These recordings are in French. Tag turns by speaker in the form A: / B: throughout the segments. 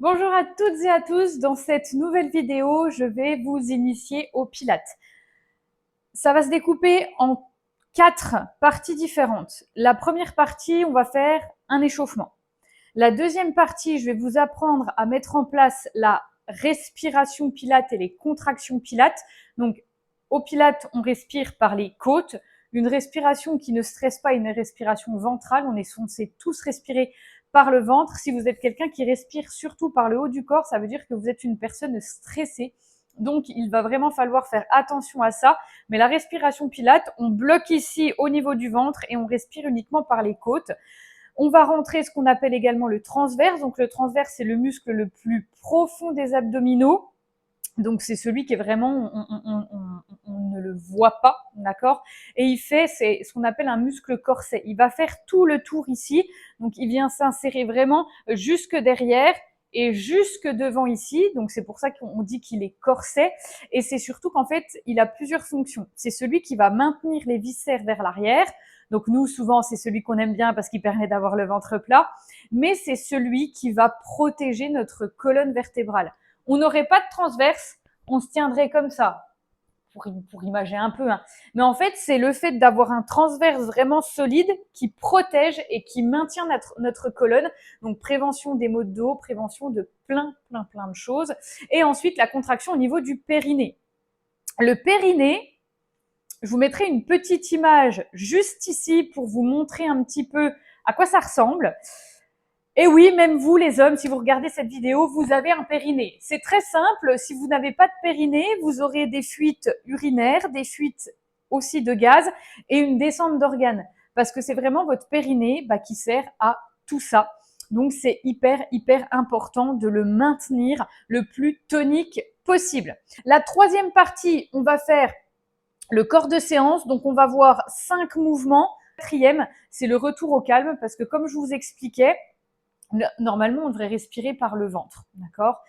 A: Bonjour à toutes et à tous, dans cette nouvelle vidéo, je vais vous initier au Pilates. Ça va se découper en 4 parties différentes. La première partie, on va faire un échauffement. La deuxième partie, je vais vous apprendre à mettre en place la respiration Pilates et les contractions Pilates. Donc, au Pilates, on respire par les côtes. Une respiration qui ne stresse pas, une respiration ventrale. On est censé tous respirer par le ventre. Si vous êtes quelqu'un qui respire surtout par le haut du corps, ça veut dire que vous êtes une personne stressée. Donc, il va vraiment falloir faire attention à ça. Mais la respiration Pilates, on bloque ici au niveau du ventre et on respire uniquement par les côtes. On va rentrer ce qu'on appelle également le transverse. Donc, le transverse, c'est le muscle le plus profond des abdominaux. Donc, c'est celui qui est vraiment, on ne le voit pas, d'accord? Et il fait, c'est ce qu'on appelle un muscle corset. Il va faire tout le tour ici. Donc, il vient s'insérer vraiment jusque derrière et jusque devant ici. Donc, c'est pour ça qu'on dit qu'il est corset. Et c'est surtout qu'en fait, il a plusieurs fonctions. C'est celui qui va maintenir les viscères vers l'arrière. Donc, nous, souvent, c'est celui qu'on aime bien parce qu'il permet d'avoir le ventre plat. Mais c'est celui qui va protéger notre colonne vertébrale. On n'aurait pas de transverse, on se tiendrait comme ça, pour imaginer un peu. Hein. Mais en fait, c'est le fait d'avoir un transverse vraiment solide qui protège et qui maintient notre colonne. Donc, prévention des maux de dos, prévention de plein de choses. Et ensuite, la contraction au niveau du périnée. Le périnée, je vous mettrai une petite image juste ici pour vous montrer un petit peu à quoi ça ressemble. Et oui, même vous les hommes, si vous regardez cette vidéo, vous avez un périnée. C'est très simple, si vous n'avez pas de périnée, vous aurez des fuites urinaires, des fuites aussi de gaz et une descente d'organes. Parce que c'est vraiment votre périnée qui sert à tout ça. Donc c'est hyper important de le maintenir le plus tonique possible. La troisième partie, on va faire le corps de séance. Donc on va voir 5 mouvements. Quatrième, c'est le retour au calme parce que comme je vous expliquais, normalement, on devrait respirer par le ventre, d'accord?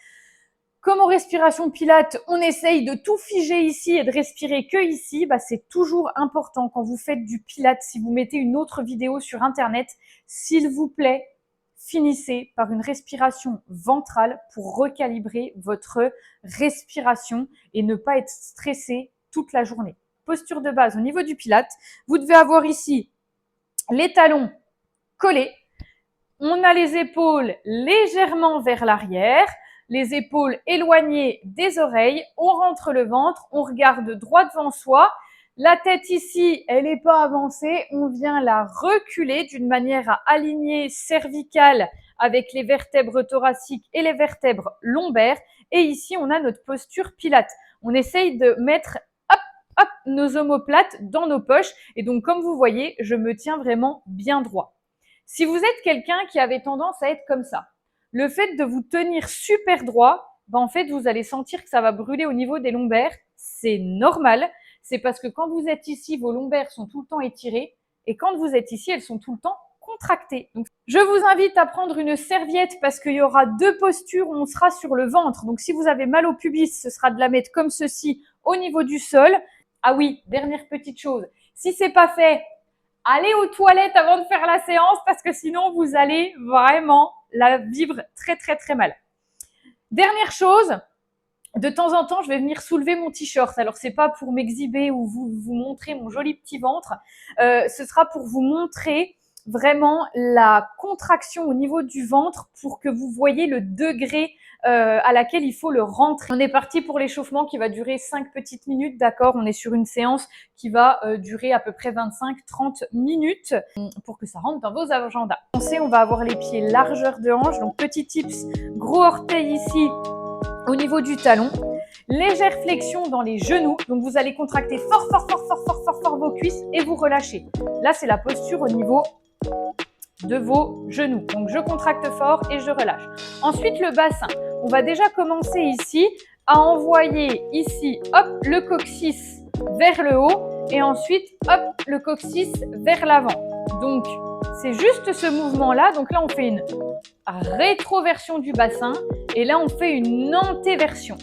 A: Comme en respiration Pilates, on essaye de tout figer ici et de respirer que ici, c'est toujours important quand vous faites du Pilates, si vous mettez une autre vidéo sur Internet, s'il vous plaît, finissez par une respiration ventrale pour recalibrer votre respiration et ne pas être stressé toute la journée. Posture de base au niveau du Pilates, vous devez avoir ici les talons collés. On a les épaules légèrement vers l'arrière, les épaules éloignées des oreilles, on rentre le ventre, on regarde droit devant soi. La tête ici, elle n'est pas avancée, on vient la reculer d'une manière à aligner cervicale avec les vertèbres thoraciques et les vertèbres lombaires. Et ici, on a notre posture Pilates. On essaye de mettre nos omoplates dans nos poches. Et donc, comme vous voyez, je me tiens vraiment bien droit. Si vous êtes quelqu'un qui avait tendance à être comme ça, le fait de vous tenir super droit, en fait, vous allez sentir que ça va brûler au niveau des lombaires. C'est normal. C'est parce que quand vous êtes ici, vos lombaires sont tout le temps étirées. Et quand vous êtes ici, elles sont tout le temps contractées. Donc, je vous invite à prendre une serviette parce qu'il y aura 2 postures où on sera sur le ventre. Donc, si vous avez mal au pubis, ce sera de la mettre comme ceci au niveau du sol. Ah oui, dernière petite chose. Si c'est pas fait, allez aux toilettes avant de faire la séance parce que sinon vous allez vraiment la vivre très mal. Dernière chose, de temps en temps, je vais venir soulever mon t-shirt. Alors, c'est pas pour m'exhiber ou vous montrer mon joli petit ventre. Ce sera pour vous montrer vraiment la contraction au niveau du ventre pour que vous voyez le degré à laquelle il faut le rentrer. On est parti pour l'échauffement qui va durer 5 petites minutes, d'accord? On est sur une séance qui va durer à peu près 25-30 minutes pour que ça rentre dans vos agendas. On va avoir les pieds largeur de hanche, donc petit tips, gros orteil ici, au niveau du talon, légère flexion dans les genoux, donc vous allez contracter fort vos cuisses et vous relâchez. Là, c'est la posture au niveau de vos genoux. Donc, je contracte fort et je relâche. Ensuite, le bassin. On va déjà commencer ici à envoyer ici, hop, le coccyx vers le haut et ensuite, hop, le coccyx vers l'avant. Donc, c'est juste ce mouvement-là. Donc là, on fait une rétroversion du bassin et là, on fait une antéversion.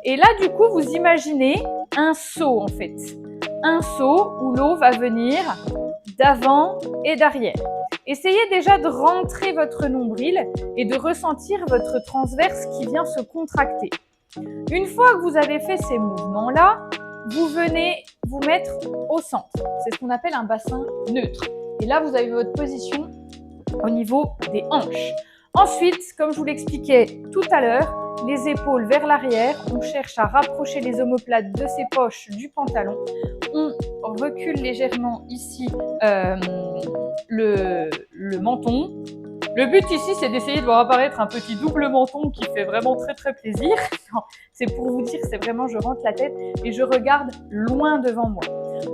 A: Et là, du coup, vous imaginez un seau, en fait. Un seau où l'eau va venir d'avant et d'arrière. Essayez déjà de rentrer votre nombril et de ressentir votre transverse qui vient se contracter. Une fois que vous avez fait ces mouvements-là, vous venez vous mettre au centre. C'est ce qu'on appelle un bassin neutre. Et là, vous avez votre position au niveau des hanches. Ensuite, comme je vous l'expliquais tout à l'heure, les épaules vers l'arrière, on cherche à rapprocher les omoplates de ses poches du pantalon. On recule légèrement ici le menton. Le but ici, c'est d'essayer de voir apparaître un petit double menton qui fait vraiment très très plaisir. C'est pour vous dire, c'est vraiment, je rentre la tête et je regarde loin devant moi.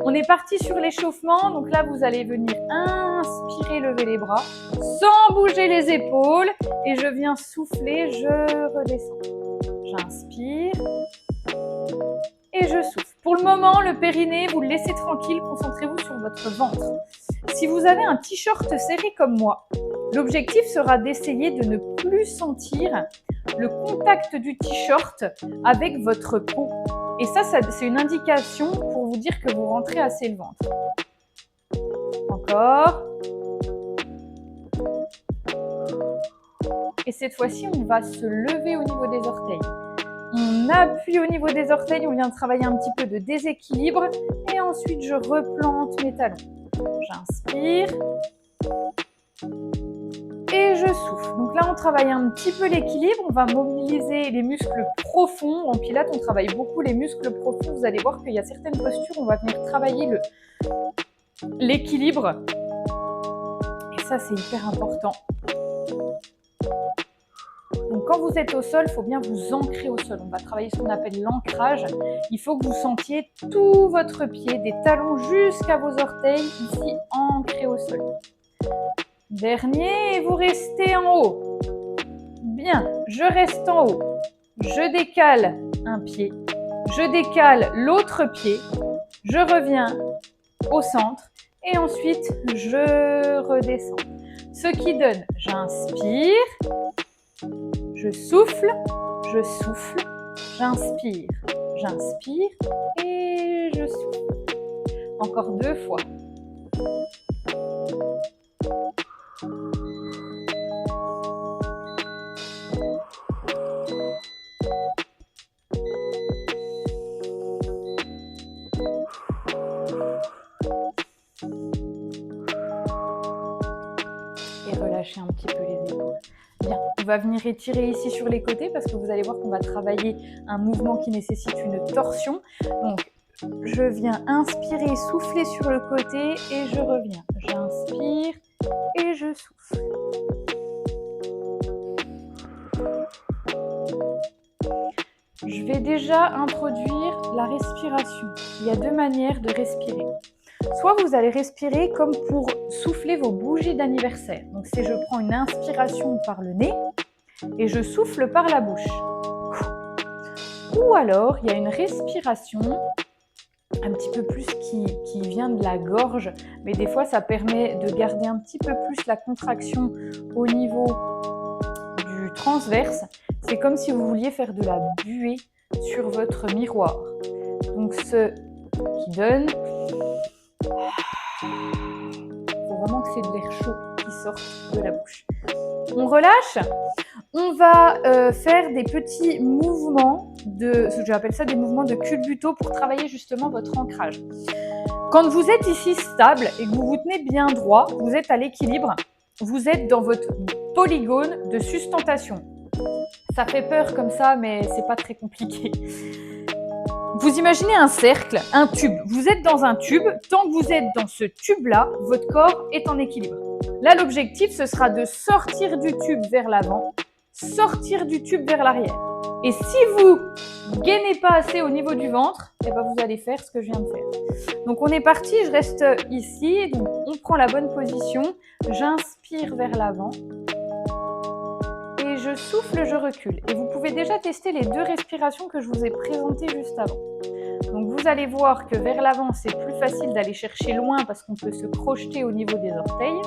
A: On est parti sur l'échauffement, donc là vous allez venir inspirer, lever les bras, sans bouger les épaules et je viens souffler, je redescends. J'inspire et je souffle. Pour le moment, le périnée, vous le laissez tranquille, concentrez-vous sur votre ventre. Si vous avez un t-shirt serré comme moi, l'objectif sera d'essayer de ne plus sentir le contact du t-shirt avec votre peau. Et ça, c'est une indication pour vous dire que vous rentrez assez le ventre. Encore. Et cette fois-ci, on va se lever au niveau des orteils. On appuie au niveau des orteils, on vient travailler un petit peu de déséquilibre. Et ensuite, je replante mes talons. J'inspire. Et je souffle. Donc là, on travaille un petit peu l'équilibre. On va mobiliser les muscles profonds. En pilates, on travaille beaucoup les muscles profonds. Vous allez voir qu'il y a certaines postures, on va venir travailler l'équilibre. Et ça, c'est hyper important. Donc quand vous êtes au sol, il faut bien vous ancrer au sol. On va travailler ce qu'on appelle l'ancrage. Il faut que vous sentiez tout votre pied, des talons jusqu'à vos orteils, ici ancrés au sol. Dernier, et vous restez en haut. Bien, je reste en haut. Je décale un pied. Je décale l'autre pied. Je reviens au centre. Et ensuite, je redescends. Ce qui donne, j'inspire. Je souffle. Je souffle. J'inspire. J'inspire. Et je souffle. Encore 2 fois. Et relâchez un petit peu les épaules. Bien, on va venir étirer ici sur les côtés parce que vous allez voir qu'on va travailler un mouvement qui nécessite une torsion. Donc, je viens inspirer, souffler sur le côté et je reviens. J'inspire et je souffle. Je vais déjà introduire la respiration. Il y a 2 manières de respirer. Soit vous allez respirer comme pour souffler vos bougies d'anniversaire. Donc c'est je prends une inspiration par le nez et je souffle par la bouche. Ou alors il y a une respiration un petit peu plus qui vient de la gorge, mais des fois ça permet de garder un petit peu plus la contraction au niveau du transverse. C'est comme si vous vouliez faire de la buée sur votre miroir. Donc ce qui donne, il faut vraiment que c'est de l'air chaud qui sorte de la bouche. On relâche. On va faire des petits mouvements j'appelle ça des mouvements de culbuto pour travailler justement votre ancrage. Quand vous êtes ici stable et que vous vous tenez bien droit, vous êtes à l'équilibre, vous êtes dans votre polygone de sustentation. Ça fait peur comme ça, mais c'est pas très compliqué. Vous imaginez un cercle, un tube. Vous êtes dans un tube. Tant que vous êtes dans ce tube-là, votre corps est en équilibre. Là, l'objectif, ce sera de sortir du tube vers l'avant, sortir du tube vers l'arrière. Et si vous gainez pas assez au niveau du ventre, eh ben vous allez faire ce que je viens de faire. Donc on est parti, je reste ici. Donc on prend la bonne position. J'inspire vers l'avant. Et je souffle, je recule. Et vous pouvez déjà tester les 2 respirations que je vous ai présentées juste avant. Donc vous allez voir que vers l'avant, c'est plus facile d'aller chercher loin parce qu'on peut se projeter au niveau des orteils.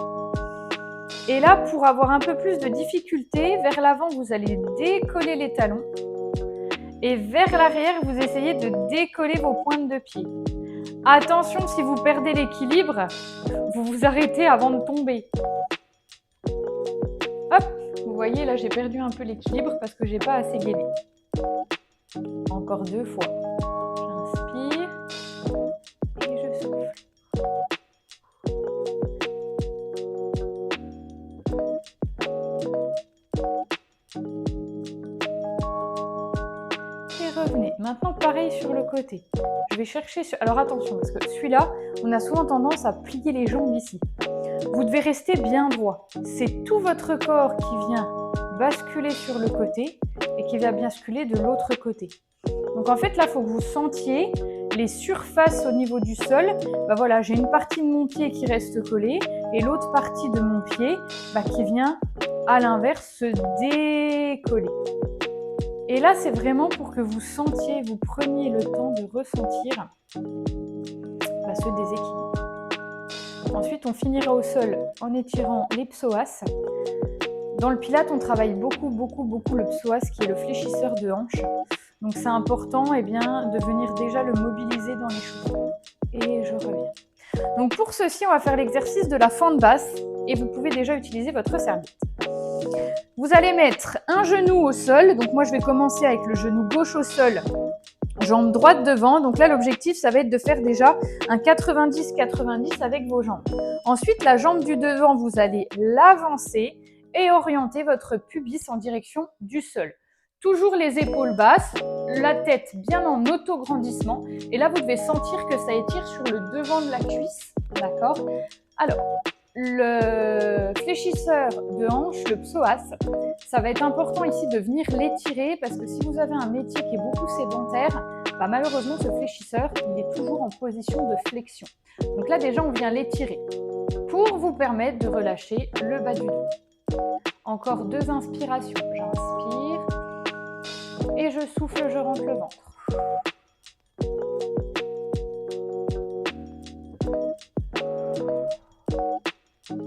A: Et là, pour avoir un peu plus de difficulté, vers l'avant, vous allez décoller les talons. Et vers l'arrière, vous essayez de décoller vos pointes de pied. Attention, si vous perdez l'équilibre, vous vous arrêtez avant de tomber. voyez, là, j'ai perdu un peu l'équilibre parce que j'ai pas assez gainé. Encore 2 fois. J'inspire et je souffle. Et revenez. Maintenant, pareil sur le côté. Je vais chercher sur... Alors attention, parce que celui-là, on a souvent tendance à plier les jambes ici. Vous devez rester bien droit. C'est tout votre corps qui vient basculer sur le côté et qui va basculer de l'autre côté. Donc en fait, là, il faut que vous sentiez les surfaces au niveau du sol. Bah voilà, j'ai une partie de mon pied qui reste collée et l'autre partie de mon pied qui vient à l'inverse se décoller. Et là, c'est vraiment pour que vous sentiez, vous preniez le temps de ressentir ce déséquilibre. Ensuite, on finira au sol en étirant les psoas. Dans le pilate, on travaille beaucoup le psoas qui est le fléchisseur de hanche. Donc c'est important de venir déjà le mobiliser dans les cheveux. Et je reviens. Donc pour ceci, on va faire l'exercice de la fente basse et vous pouvez déjà utiliser votre serviette. Vous allez mettre un genou au sol. Donc moi, je vais commencer avec le genou gauche au sol, jambe droite devant. Donc là, l'objectif, ça va être de faire déjà un 90-90 avec vos jambes. Ensuite, la jambe du devant, vous allez l'avancer et orienter votre pubis en direction du sol. Toujours les épaules basses, la tête bien en auto-grandissement. Et là, vous devez sentir que ça étire sur le devant de la cuisse. D'accord? Alors, le fléchisseur de hanche, le psoas, ça va être important ici de venir l'étirer parce que si vous avez un métier qui est beaucoup sédentaire, malheureusement, ce fléchisseur, il est toujours en position de flexion. Donc là, déjà, on vient l'étirer pour vous permettre de relâcher le bas du dos. Encore 2 inspirations. J'inspire et je souffle, je rentre le ventre.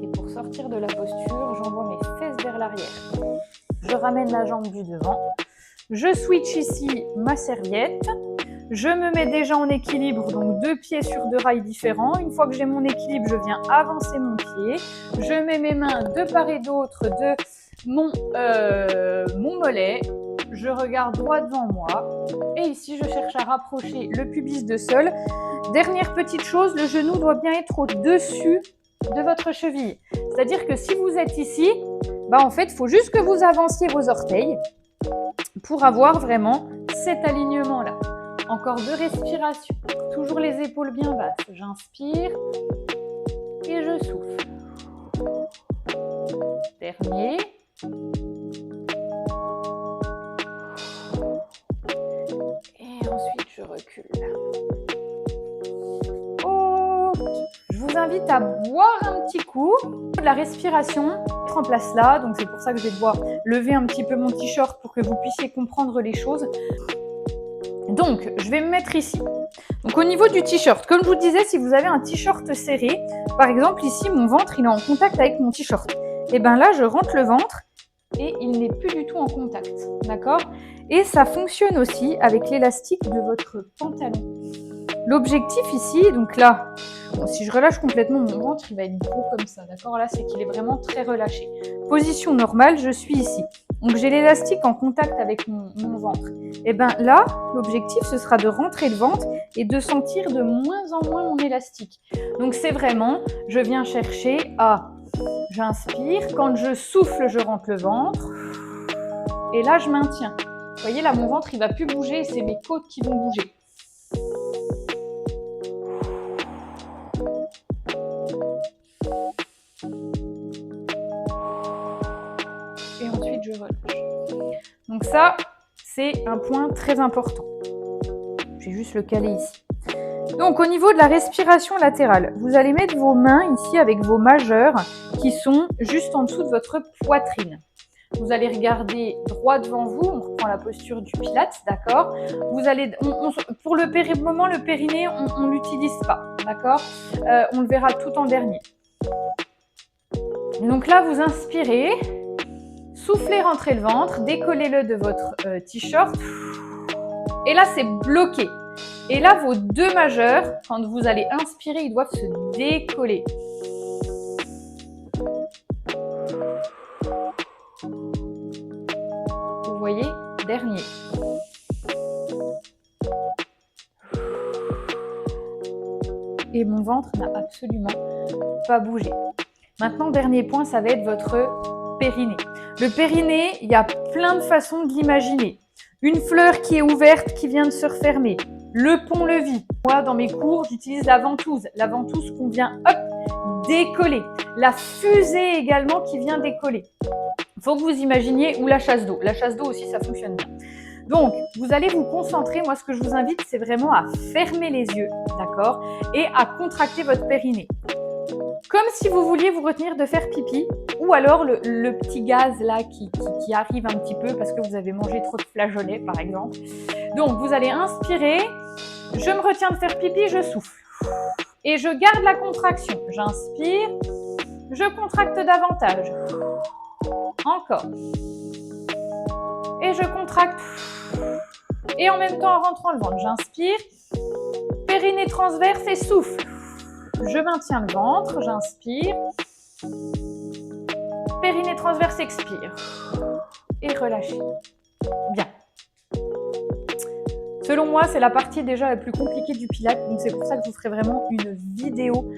A: Et pour sortir de la posture, j'envoie mes fesses vers l'arrière. Je ramène la jambe du devant. Je switch ici ma serviette. Je me mets déjà en équilibre, donc 2 pieds sur 2 rails différents. Une fois que j'ai mon équilibre, je viens avancer mon pied. Je mets mes mains de part et d'autre de mon mollet. Je regarde droit devant moi. Et ici, je cherche à rapprocher le pubis de sol. Dernière petite chose, le genou doit bien être au-dessus de votre cheville. C'est-à-dire que si vous êtes ici, en fait, il faut juste que vous avanciez vos orteils pour avoir vraiment cet alignement-là. Encore 2 respirations. Toujours les épaules bien basses. J'inspire et je souffle. Dernier. Et ensuite, je recule. Oh, je vous invite à boire un petit coup. La respiration, mettre en place là. Donc, c'est pour ça que je vais devoir lever un petit peu mon t-shirt pour que vous puissiez comprendre les choses. Donc, je vais me mettre ici. Donc, au niveau du t-shirt, comme je vous disais, si vous avez un t-shirt serré, par exemple, ici, mon ventre, il est en contact avec mon t-shirt. Et bien là, je rentre le ventre et il n'est plus du tout en contact. D'accord? Et ça fonctionne aussi avec l'élastique de votre pantalon. L'objectif ici, donc là, si je relâche complètement mon ventre, il va être gros comme ça. D'accord? Là, c'est qu'il est vraiment très relâché. Position normale, je suis ici. Donc, j'ai l'élastique en contact avec mon ventre. Et bien là, l'objectif, ce sera de rentrer le ventre et de sentir de moins en moins mon élastique. Donc, c'est vraiment, je viens chercher à... J'inspire. Quand je souffle, je rentre le ventre. Et là, je maintiens. Vous voyez, là, mon ventre, il ne va plus bouger et c'est mes côtes qui vont bouger. Et ensuite, je relâche. Donc ça, c'est un point très important. Je vais juste le caler ici. Donc, au niveau de la respiration latérale, vous allez mettre vos mains ici avec vos majeurs qui sont juste en dessous de votre poitrine. Vous allez regarder droit devant vous, on reprend la posture du pilate, d'accord? Vous allez, pour le moment, le périnée, on ne l'utilise pas, d'accord? On le verra tout en dernier. Donc là, vous inspirez, soufflez, rentrez le ventre, décollez-le de votre t-shirt. Et là, c'est bloqué. Et là, vos 2 majeurs, quand vous allez inspirer, ils doivent se décoller. Dernier. Et mon ventre n'a absolument pas bougé. Maintenant, dernier point, ça va être votre périnée. Le périnée, il y a plein de façons de l'imaginer. Une fleur qui est ouverte, qui vient de se refermer. Le pont-levis. Moi, dans mes cours, j'utilise la ventouse. La ventouse qu'on vient, hop, décoller. La fusée également qui vient décoller. Il faut que vous imaginiez, ou la chasse d'eau. La chasse d'eau aussi, ça fonctionne bien. Donc, vous allez vous concentrer. Moi, ce que je vous invite, c'est vraiment à fermer les yeux, d'accord, et à contracter votre périnée. Comme si vous vouliez vous retenir de faire pipi, ou alors le petit gaz là qui arrive un petit peu parce que vous avez mangé trop de flageolets, par exemple. Donc, vous allez inspirer. Je me retiens de faire pipi, je souffle. Et je garde la contraction. J'inspire. Je contracte davantage. Encore. Et je contracte. Et en même temps, en rentrant le ventre, j'inspire. Périnée transverse et souffle. Je maintiens le ventre, j'inspire. Périnée transverse, expire. Et relâchez. Bien. Selon moi, c'est la partie déjà la plus compliquée du Pilates, donc c'est pour ça que je vous ferai vraiment une vidéo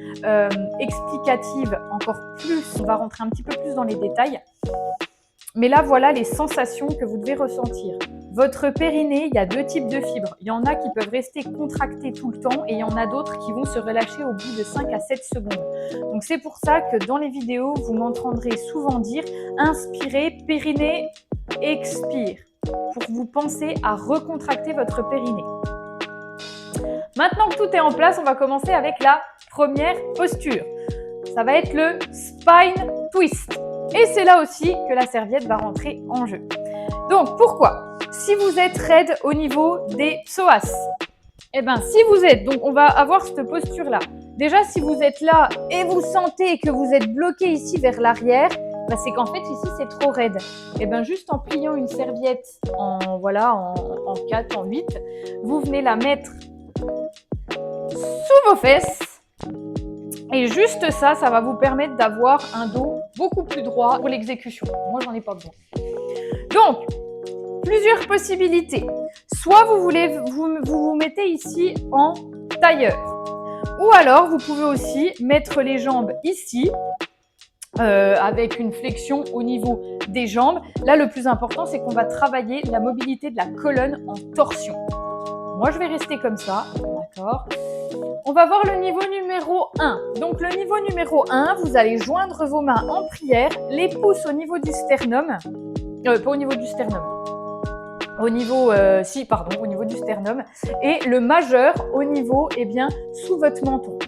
A: explicative encore plus. On va rentrer un petit peu plus dans les détails. Mais là, voilà les sensations que vous devez ressentir. Votre périnée, il y a deux types de fibres. Il y en a qui peuvent rester contractées tout le temps et il y en a d'autres qui vont se relâcher au bout de 5 à 7 secondes. Donc c'est pour ça que dans les vidéos, vous m'entendrez souvent dire « Inspirez, périnée, expire » pour vous penser à recontracter votre périnée. Maintenant que tout est en place, on va commencer avec la première posture. Ça va être le spine twist. Et c'est là aussi que la serviette va rentrer en jeu. Donc, pourquoi? Si vous êtes raide au niveau des psoas, eh bien, si vous êtes, donc on va avoir cette posture-là. Déjà, si vous êtes là et vous sentez que vous êtes bloqué ici vers l'arrière, bah, c'est qu'en fait, ici, c'est trop raide. Et bien, juste en pliant une serviette en 4, en 8, vous venez la mettre sous vos fesses. Et juste ça, ça va vous permettre d'avoir un dos beaucoup plus droit pour l'exécution. Moi, j'en ai pas besoin. Donc, plusieurs possibilités. Soit vous mettez ici en tailleur. Ou alors, vous pouvez aussi mettre les jambes ici, avec une flexion au niveau des jambes. Là, le plus important, c'est qu'on va travailler la mobilité de la colonne en torsion. Moi, je vais rester comme ça, d'accord ? On va voir le niveau numéro 1. Donc, le niveau numéro 1, vous allez joindre vos mains en prière, les pouces au niveau du sternum. Pas au niveau du sternum. Au niveau, au niveau du sternum. Et le majeur au niveau, sous votre menton.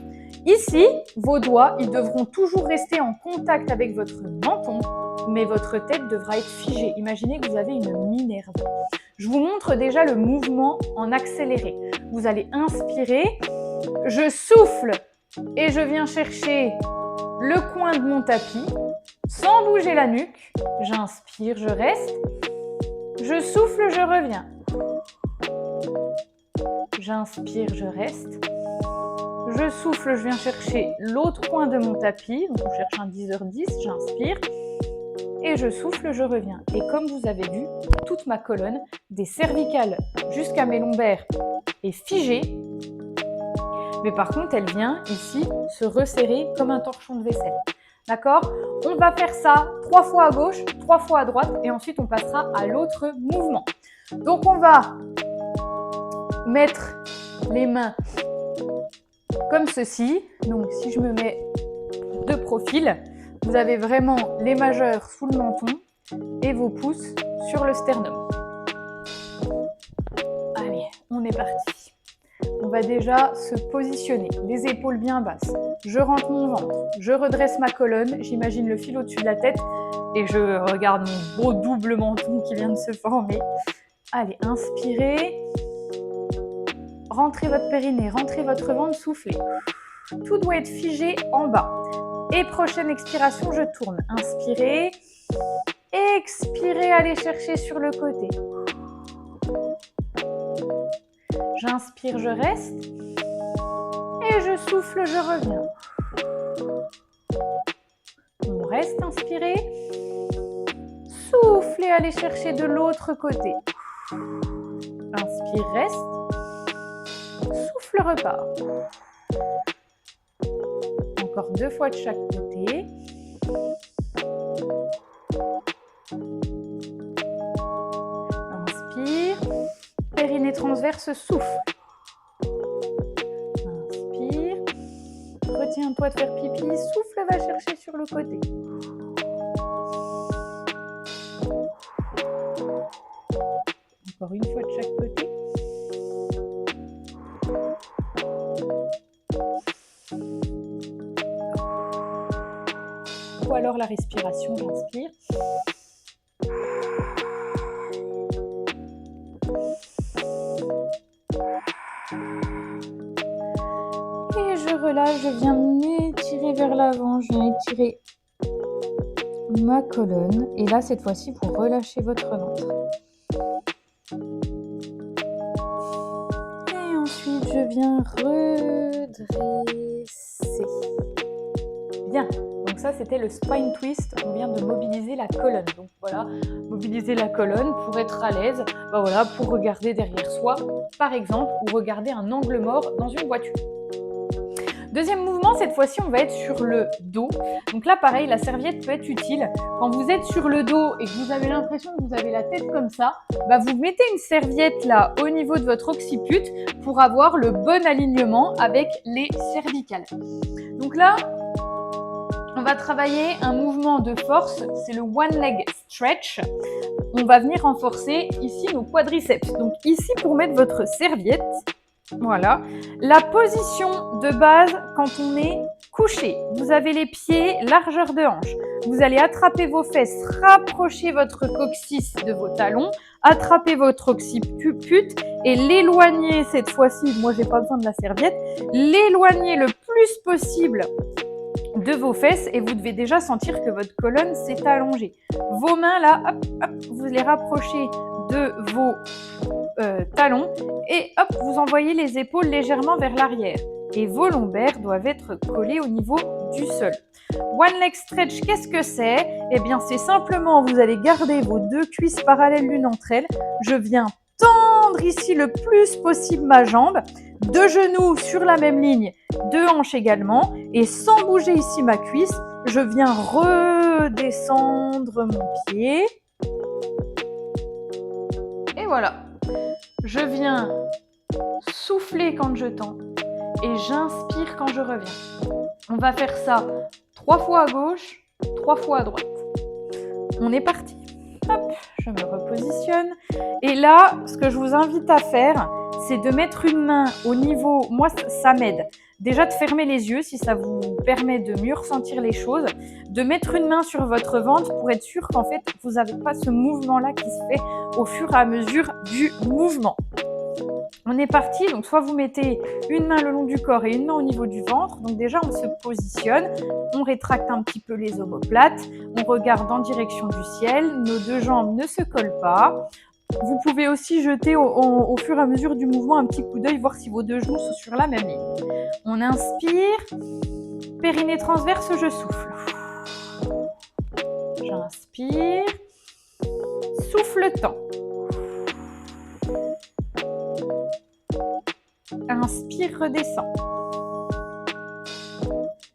A: Ici, vos doigts, ils devront toujours rester en contact avec votre menton, mais votre tête devra être figée. Imaginez que vous avez une Minerve. Je vous montre déjà le mouvement en accéléré. Vous allez inspirer, je souffle et je viens chercher le coin de mon tapis sans bouger la nuque. J'inspire, je reste. Je souffle, je reviens. J'inspire, je reste. Je souffle, je viens chercher l'autre coin de mon tapis. Donc on cherche un 10h10, j'inspire. Et je souffle, je reviens. Et comme vous avez vu, toute ma colonne, des cervicales jusqu'à mes lombaires, est figée. Mais par contre, elle vient ici se resserrer comme un torchon de vaisselle. D'accord? On va faire ça 3 fois à gauche, 3 fois à droite et ensuite on passera à l'autre mouvement. Donc on va mettre les mains comme ceci. Donc si je me mets de profil, vous avez vraiment les majeurs sous le menton et vos pouces sur le sternum. Allez, on est parti. On va déjà se positionner, les épaules bien basses. Je rentre mon ventre, je redresse ma colonne, j'imagine le fil au-dessus de la tête et je regarde mon beau double menton qui vient de se former. Allez, inspirez. Rentrez votre périnée, rentrez votre ventre, soufflez. Tout doit être figé en bas. Et prochaine expiration, je tourne. Inspirez. Expirez, allez chercher sur le côté. J'inspire, je reste. Et je souffle, je reviens. On reste, inspirez. Soufflez, allez chercher de l'autre côté. Inspire, reste. Souffle, repart. Encore 2 fois de chaque côté. Inspire. Périnée transverse, souffle. Inspire. Retiens-toi de faire pipi. Souffle, va chercher sur le côté. Encore une fois de chaque côté. Ou alors la respiration, j'inspire. Et je relâche, je viens m'étirer vers l'avant, je viens étirer ma colonne. Et là, cette fois-ci, vous relâchez votre ventre. Et ensuite, je viens redresser. Bien. Donc ça, c'était le spine twist. On vient de mobiliser la colonne. Donc voilà, mobiliser la colonne pour être à l'aise. Ben voilà, pour regarder derrière soi, par exemple, ou regarder un angle mort dans une voiture. Deuxième mouvement, cette fois-ci, on va être sur le dos. Donc là, pareil, la serviette peut être utile. Quand vous êtes sur le dos et que vous avez l'impression que vous avez la tête comme ça, bah vous mettez une serviette là au niveau de votre occiput pour avoir le bon alignement avec les cervicales. Donc là, on va travailler un mouvement de force, c'est le one leg stretch. On va venir renforcer ici nos quadriceps. Donc ici, pour mettre votre serviette, voilà, la position de base quand on est couché. Vous avez les pieds largeur de hanche. Vous allez attraper vos fesses, rapprocher votre coccyx de vos talons, attraper votre occiput et l'éloigner cette fois-ci. Moi, j'ai pas besoin de la serviette. L'éloigner le plus possible de vos fesses et vous devez déjà sentir que votre colonne s'est allongée. Vos mains là, hop, hop, vous les rapprochez de vos talons et hop, vous envoyez les épaules légèrement vers l'arrière. Et vos lombaires doivent être collés au niveau du sol. One leg stretch, qu'est-ce que c'est? Eh bien, c'est simplement, vous allez garder vos 2 cuisses parallèles l'une entre elles. Je viens tendre ici le plus possible ma jambe. 2 genoux sur la même ligne, 2 hanches également. Et sans bouger ici ma cuisse, je viens redescendre mon pied. Et voilà. Je viens souffler quand je tends et j'inspire quand je reviens. On va faire ça 3 fois à gauche, 3 fois à droite. On est parti. Hop, je me repositionne. Et là, ce que je vous invite à faire, c'est de mettre une main au niveau... Moi, ça m'aide. Déjà de fermer les yeux, si ça vous permet de mieux ressentir les choses. De mettre une main sur votre ventre pour être sûr qu'en fait, vous n'avez pas ce mouvement-là qui se fait au fur et à mesure du mouvement. On est parti, donc soit vous mettez une main le long du corps et une main au niveau du ventre. Donc déjà, on se positionne, on rétracte un petit peu les omoplates, on regarde en direction du ciel, nos 2 jambes ne se collent pas. Vous pouvez aussi jeter au fur et à mesure du mouvement un petit coup d'œil, voir si vos 2 genoux sont sur la même ligne. On inspire, périnée transverse, je souffle. J'inspire, souffle temps. Inspire, redescend.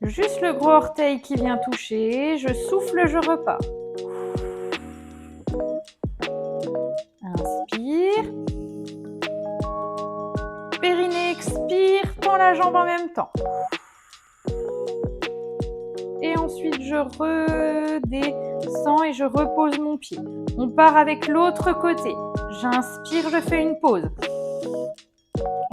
A: Juste le gros orteil qui vient toucher, je souffle, je repars. Inspire. Périnée, expire, tends la jambe en même temps. Et ensuite, je redescends et je repose mon pied. On part avec l'autre côté. J'inspire, je fais une pause.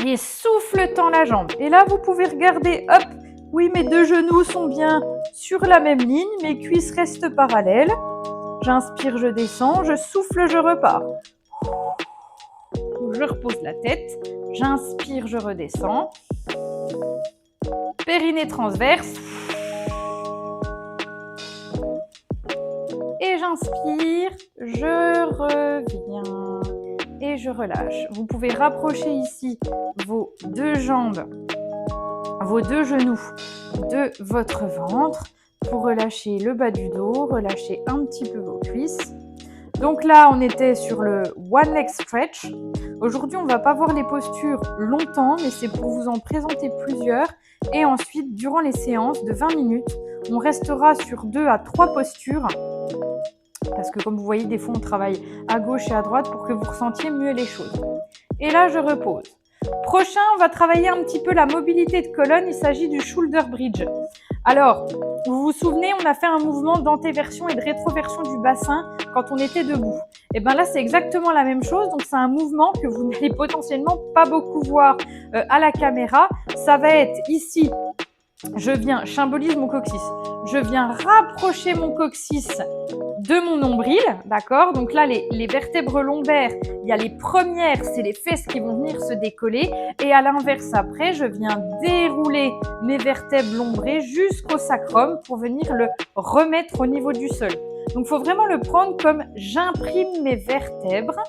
A: Et souffle, tends la jambe. Et là, vous pouvez regarder, hop, oui, mes 2 genoux sont bien sur la même ligne, mes cuisses restent parallèles. J'inspire, je descends, je souffle, je repars. Je repose la tête, j'inspire, je redescends. Périnée transverse. Et j'inspire, je reviens et je relâche. Vous pouvez rapprocher ici vos 2 jambes, vos 2 genoux de votre ventre pour relâcher le bas du dos, relâcher un petit peu vos cuisses. Donc là, on était sur le One Leg Stretch. Aujourd'hui, on ne va pas voir les postures longtemps, mais c'est pour vous en présenter plusieurs. Et ensuite, durant les séances de 20 minutes, on restera sur 2 à 3 postures. Parce que comme vous voyez, des fois, on travaille à gauche et à droite pour que vous ressentiez mieux les choses. Et là, je repose. Prochain, on va travailler un petit peu la mobilité de colonne. Il s'agit du shoulder bridge. Alors, vous vous souvenez, on a fait un mouvement d'antéversion et de rétroversion du bassin quand on était debout. Et bien là, c'est exactement la même chose. Donc, c'est un mouvement que vous n'allez potentiellement pas beaucoup voir à la caméra. Ça va être ici, je symbolise mon coccyx. Je viens rapprocher mon coccyx de mon nombril, d'accord? Donc là, les vertèbres lombaires, il y a les premières, c'est les fesses qui vont venir se décoller. Et à l'inverse, après, je viens dérouler mes vertèbres lombrées jusqu'au sacrum pour venir le remettre au niveau du sol. Donc, il faut vraiment le prendre comme j'imprime mes vertèbres.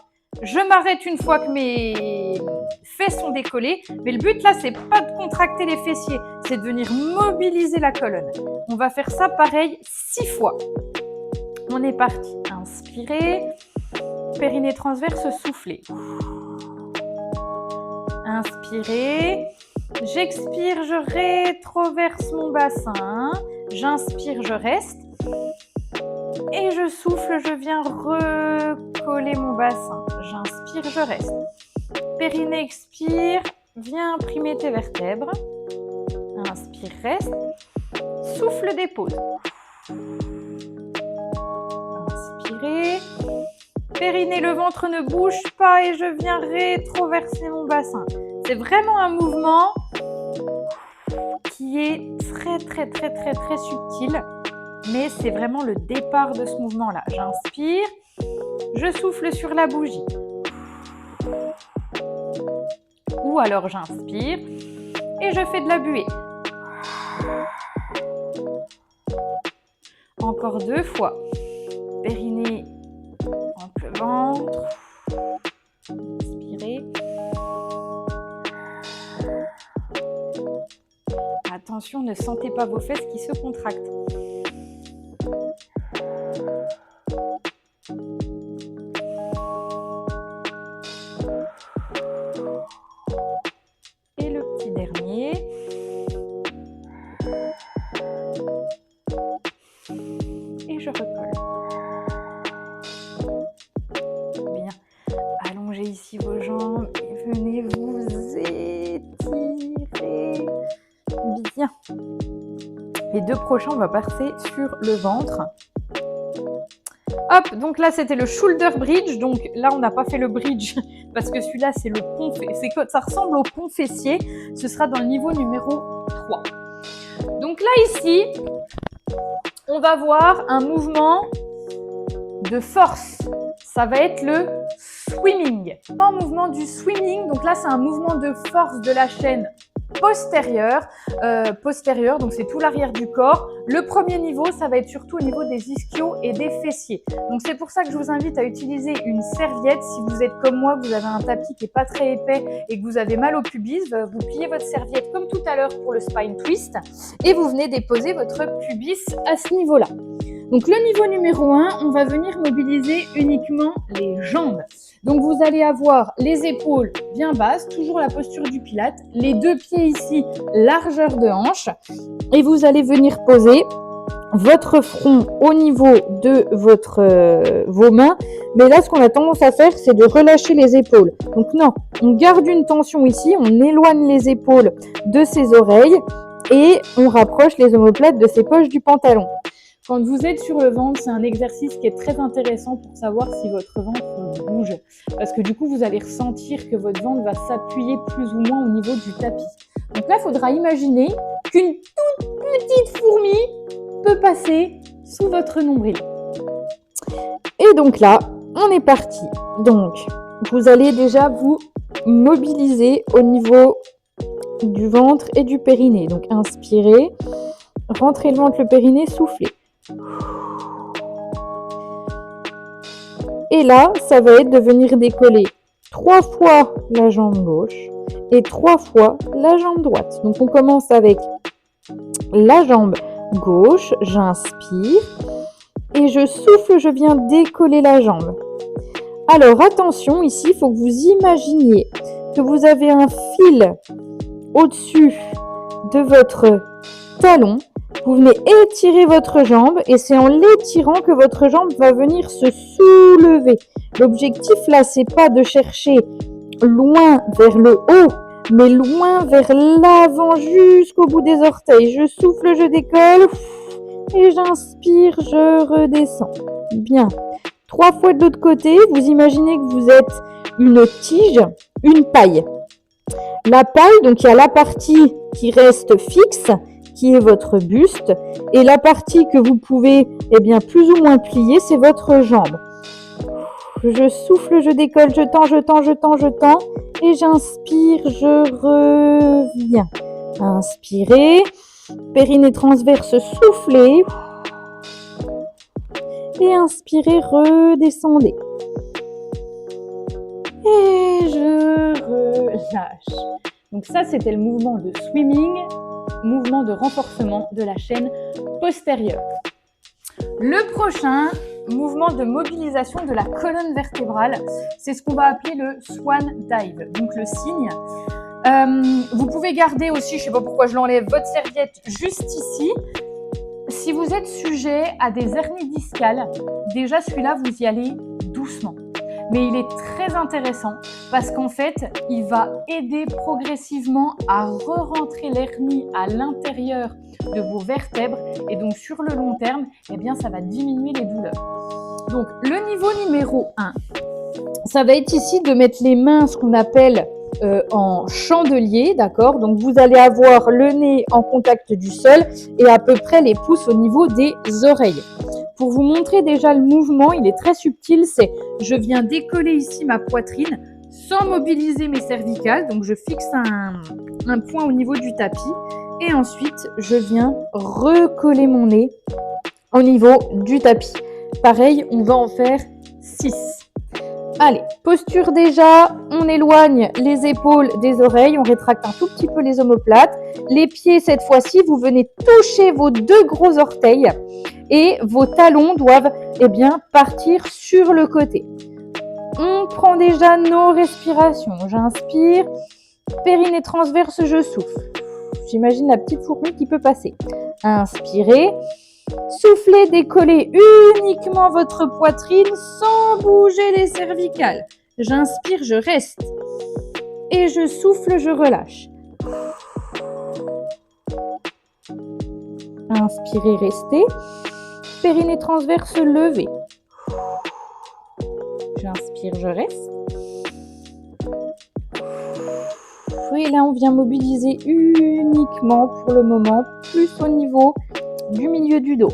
A: Je m'arrête une fois que mes fesses sont décollées. Mais le but là, c'est pas de contracter les fessiers, c'est de venir mobiliser la colonne. On va faire ça pareil 6 fois. On est parti. Inspirez. Périnée transverse, soufflez. Inspirez. J'expire, je rétroverse mon bassin. J'inspire, je reste. Et je souffle, je viens recoller mon bassin. J'inspire, je reste. Périnée, expire. Viens imprimer tes vertèbres. Inspire, reste. Souffle, dépose. Inspirez. Périnée, le ventre ne bouge pas et je viens rétroverser mon bassin. C'est vraiment un mouvement qui est très subtil, mais c'est vraiment le départ de ce mouvement-là. J'inspire, je souffle sur la bougie. Ou alors j'inspire et je fais de la buée. Encore 2 fois. Périnée, entre le ventre. Inspirez. Attention, ne sentez pas vos fesses qui se contractent. Et le petit dernier. Et je recolle. Bien. Allongez ici vos jambes et venez vous étirer. Bien. Les 2 prochains, on va passer sur le ventre. Hop, donc là, c'était le shoulder bridge. Donc là, on n'a pas fait le bridge parce que celui-là, c'est le pont. Ça ressemble au pont fessier. Ce sera dans le niveau numéro 3. Donc là, ici, on va voir un mouvement de force. Ça va être le swimming. Un mouvement du swimming. Donc là, c'est un mouvement de force de la chaîne postérieure, donc c'est tout l'arrière du corps. Le premier niveau, ça va être surtout au niveau des ischios et des fessiers. Donc c'est pour ça que je vous invite à utiliser une serviette. Si vous êtes comme moi, vous avez un tapis qui n'est pas très épais et que vous avez mal au pubis, vous pliez votre serviette comme tout à l'heure pour le spine twist et vous venez déposer votre pubis à ce niveau-là. Donc le niveau numéro 1, on va venir mobiliser uniquement les jambes. Donc vous allez avoir les épaules bien basses, toujours la posture du pilate, les 2 pieds ici, largeur de hanche, et vous allez venir poser votre front au niveau de vos mains. Mais là, ce qu'on a tendance à faire, c'est de relâcher les épaules. Donc non, on garde une tension ici, on éloigne les épaules de ses oreilles et on rapproche les omoplates de ses poches du pantalon. Quand vous êtes sur le ventre, c'est un exercice qui est très intéressant pour savoir si votre ventre bouge. Parce que du coup, vous allez ressentir que votre ventre va s'appuyer plus ou moins au niveau du tapis. Donc là, il faudra imaginer qu'une toute petite fourmi peut passer sous votre nombril. Et donc là, on est parti. Donc, vous allez déjà vous mobiliser au niveau du ventre et du périnée. Donc, inspirez, rentrez le ventre, le périnée, soufflez. Et là, ça va être de venir décoller 3 fois la jambe gauche et 3 fois la jambe droite. Donc, on commence avec la jambe gauche. J'inspire. et je souffle, je viens décoller la jambe. Alors attention, ici, il faut que vous imaginiez que vous avez un fil au-dessus de votre talon. Vous venez étirer votre jambe et c'est en l'étirant que votre jambe va venir se soulever. L'objectif là, c'est pas de chercher loin vers le haut, mais loin vers l'avant jusqu'au bout des orteils. Je souffle, je décolle et j'inspire, je redescends. Bien. 3 fois de l'autre côté, vous imaginez que vous êtes une tige, une paille. La paille, donc il y a la partie qui reste fixe, qui est votre buste, et la partie que vous pouvez plus ou moins plier, c'est votre jambe. Je souffle, je décolle, je tends, je tends, je tends, je tends, et j'inspire, je reviens. Inspirez, périnée transverse, soufflez, et inspirez, redescendez. Et je relâche. Donc ça, c'était le mouvement de swimming, mouvement de renforcement de la chaîne postérieure. Le prochain mouvement de mobilisation de la colonne vertébrale, c'est ce qu'on va appeler le swan dive, donc le cygne. Vous pouvez garder aussi, je ne sais pas pourquoi je l'enlève, votre serviette juste ici. Si vous êtes sujet à des hernies discales, déjà celui-là, vous y allez doucement. Mais il est très intéressant parce qu'en fait, il va aider progressivement à re-rentrer l'hernie à l'intérieur de vos vertèbres et donc sur le long terme, ça va diminuer les douleurs. Donc le niveau numéro 1, ça va être ici de mettre les mains, ce qu'on appelle en chandelier, d'accord? Donc vous allez avoir le nez en contact du sol et à peu près les pouces au niveau des oreilles. Pour vous montrer déjà le mouvement, il est très subtil, c'est je viens décoller ici ma poitrine sans mobiliser mes cervicales, donc je fixe un point au niveau du tapis et ensuite je viens recoller mon nez au niveau du tapis. Pareil, on va en faire 6. Allez, posture déjà, on éloigne les épaules des oreilles, on rétracte un tout petit peu les omoplates. Les pieds, cette fois-ci, vous venez toucher vos 2 gros orteils et vos talons doivent partir sur le côté. On prend déjà nos respirations. J'inspire, périnée transverse, je souffle. J'imagine la petite fourmi qui peut passer. Inspirez. Soufflez, décollez uniquement votre poitrine sans bouger les cervicales. J'inspire, je reste. Et je souffle, je relâche. Inspirez, restez. Périnée transverse, levez. J'inspire, je reste. Et là, on vient mobiliser uniquement pour le moment, plus au niveau du milieu du dos.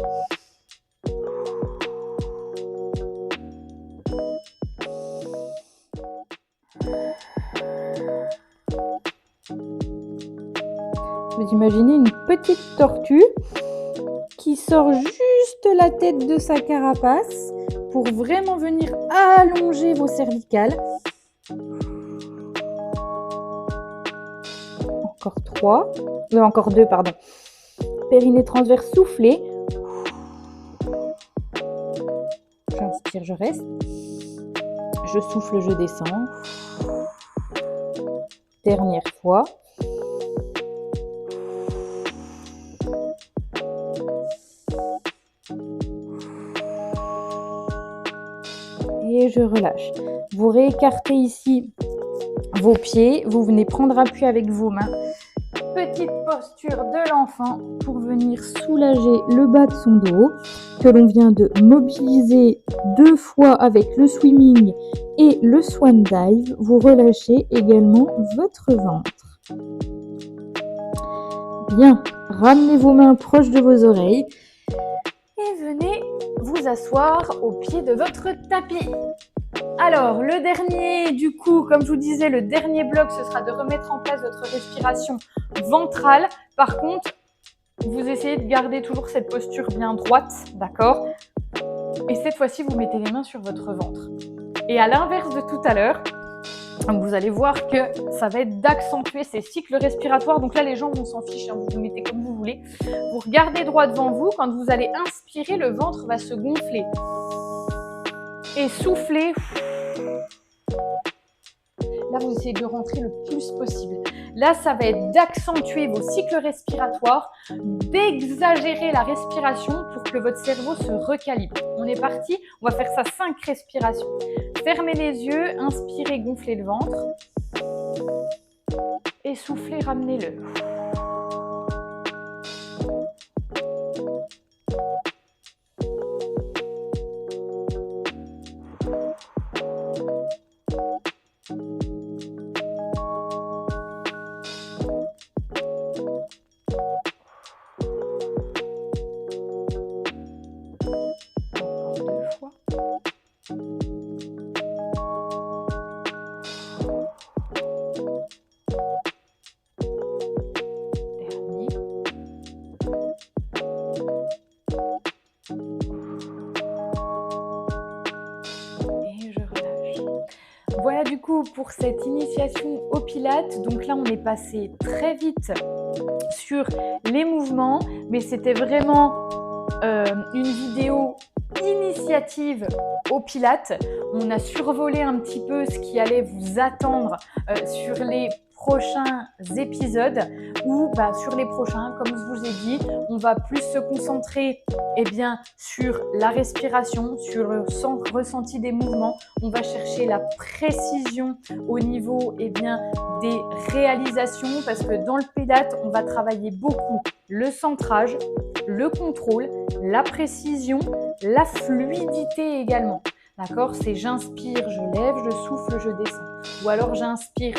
A: Vous imaginez une petite tortue qui sort juste la tête de sa carapace pour vraiment venir allonger vos cervicales. Encore 3, encore 2, pardon. Périnée transverse, soufflez. J'inspire, je reste. Je souffle, je descends. Dernière fois. Et je relâche. Vous réécartez ici vos pieds. Vous venez prendre appui avec vos mains. Petite posture de l'enfant pour venir soulager le bas de son dos que l'on vient de mobiliser 2 fois avec le swimming et le swan dive. Vous relâchez également votre ventre. Bien, ramenez vos mains proches de vos oreilles et venez vous asseoir au pied de votre tapis. Alors, le dernier, du coup, comme je vous disais, le dernier bloc, ce sera de remettre en place votre respiration ventrale. Par contre, vous essayez de garder toujours cette posture bien droite, d'accord? Et cette fois-ci, vous mettez les mains sur votre ventre. Et à l'inverse de tout à l'heure, Donc vous allez voir que ça va être d'accentuer ces cycles respiratoires. Donc là, les gens vont s'en ficher, vous vous mettez comme vous voulez. Vous regardez droit devant vous. Quand vous allez inspirer, le ventre va se gonfler. Et souffler. Là, vous essayez de rentrer le plus possible. Là, ça va être d'accentuer vos cycles respiratoires, d'exagérer la respiration pour que votre cerveau se recalibre. On est parti, on va faire ça 5 respirations. Fermez les yeux, inspirez, gonflez le ventre. Et soufflez, ramenez-le. Voilà du coup pour cette initiation au Pilates. Donc là, on est passé très vite sur les mouvements, mais c'était vraiment une vidéo initiative au Pilates. On a survolé un petit peu ce qui allait vous attendre sur les prochains épisodes ou sur les prochains, comme je vous ai dit, on va plus se concentrer sur la respiration, sur le ressenti des mouvements. On va chercher la précision au niveau des réalisations parce que dans le Pilates, on va travailler beaucoup le centrage, le contrôle, la précision, la fluidité également. D'accord? C'est j'inspire, je lève, je souffle, je descends. Ou alors j'inspire,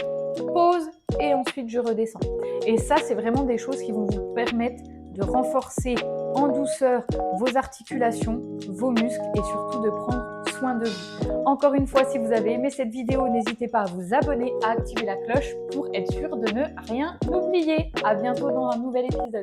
A: pause et ensuite je redescends. Et ça, c'est vraiment des choses qui vont vous permettre de renforcer en douceur vos articulations, vos muscles et surtout de prendre soin de vous. Encore une fois, si vous avez aimé cette vidéo, n'hésitez pas à vous abonner, à activer la cloche pour être sûr de ne rien oublier. À bientôt dans un nouvel épisode.